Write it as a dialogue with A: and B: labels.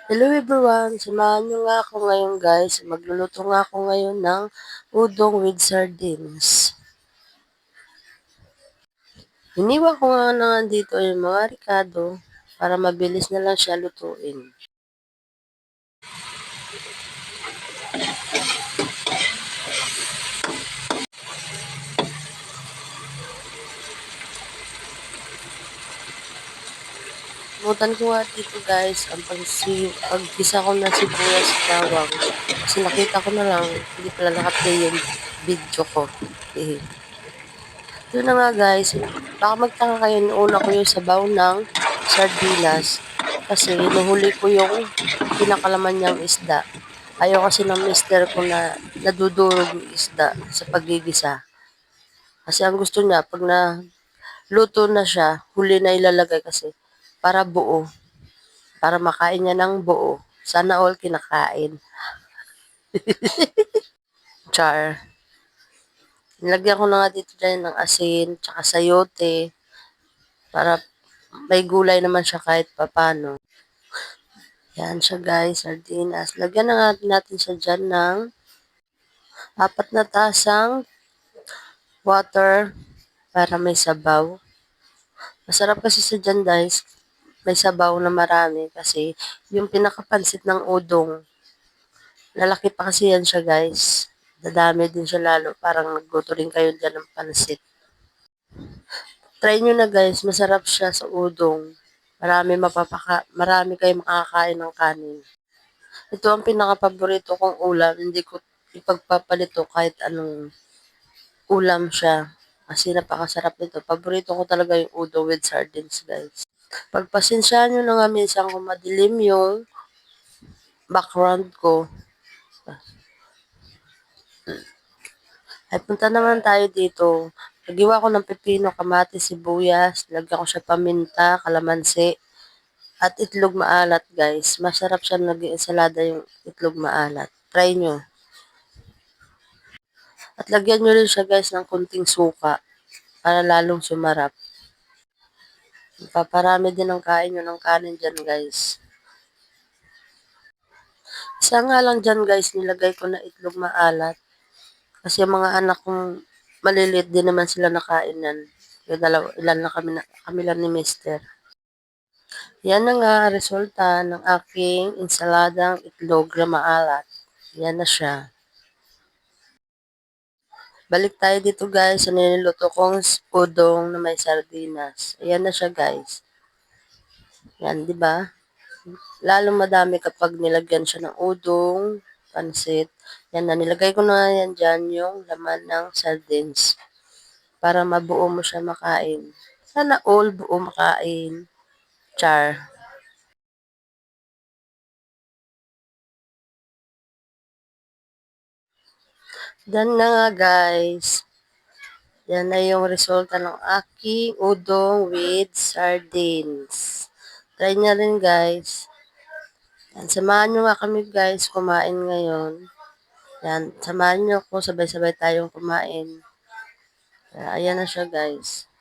A: Hello everyone! Samahan niyo nga ako ngayon guys. Magluluto nga ako ngayon ng udong with sardines. Iniwan ko nga na dito yung mga ricado para mabilis na lang siya lutuin. Mutan ko nga dito guys ang paggisa ko ng sibuyas at bawang. Kasi nakita ko na lang, hindi pala nakaplay yung video ko. Eh. Ito na nga guys, baka magtaka kayo, una ko yung sabaw ng sardinas kasi inuhuli ko yung pinakalaman niyang isda. Ayaw kasi ng mister ko na nadudurog yung isda sa paggigisa. Kasi ang gusto niya, pag na luto na siya, huli na ilalagay kasi para buo. Para makain niya ng buo. Sana all kinakain. Char. Nilagyan ko na nga dito dyan ng asin, tsaka sayote, para may gulay naman siya kahit papano. Yan siya guys, sardinas. Lagyan na nga natin siya dyan ng 4 na tasang water para may sabaw. Masarap kasi sa dyan guys, may sabaw na marami kasi yung pinakapansit ng udong. Lalaki pa kasi yan siya guys. Dadami din siya lalo. Parang nagluto rin kayo dyan ng pansit. Try nyo na guys, masarap siya sa udong. Marami kayo makakain ng kanin. Ito ang pinaka-paborito kong ulam. Hindi ko ipagpapalito kahit anong ulam siya. Kasi napakasarap nito. Paborito ko talaga yung udong with sardines, guys. Pagpasensyahan nyo na nga minsan kung madilim yung background ko. Ay, punta naman tayo dito. Nagiwa ko ng pepino, kamatis, sibuyas. Lagyan ko siya paminta, kalamansi, at itlog maalat, guys. Masarap siya naging ensalada yung itlog maalat. Try nyo. At lagyan nyo rin siya guys ng kunting suka para lalong sumarap. Paparami din ang kain nyo ng kanin dyan guys. Isa nga lang dyan guys, nilagay ko na itlog maalat. Kasi yung mga anak kong maliliit din naman sila nakain yan. Yung ilan na kami lang ni Mister. Yan na nga resulta ng aking ensaladang itlog na maalat. Yan na siya. Balik tayo dito guys sa niluluto kong udong na may sardinas. Ayan na siya guys. Yan, di ba? Lalong madami kapag nilagyan siya ng udong, pansit. Yan na, nilagay ko na yan dyan yung laman ng sardines. Para mabuo mo siya makain. Sana all buo makain. Char. Yan na nga guys. Yan na yung resulta ng aking udong with sardines. Try niya rin guys. Yan, samahan nyo nga kami guys kumain ngayon. Yan, samahan nyo ako, sabay-sabay tayong kumain. Ayan na siya guys.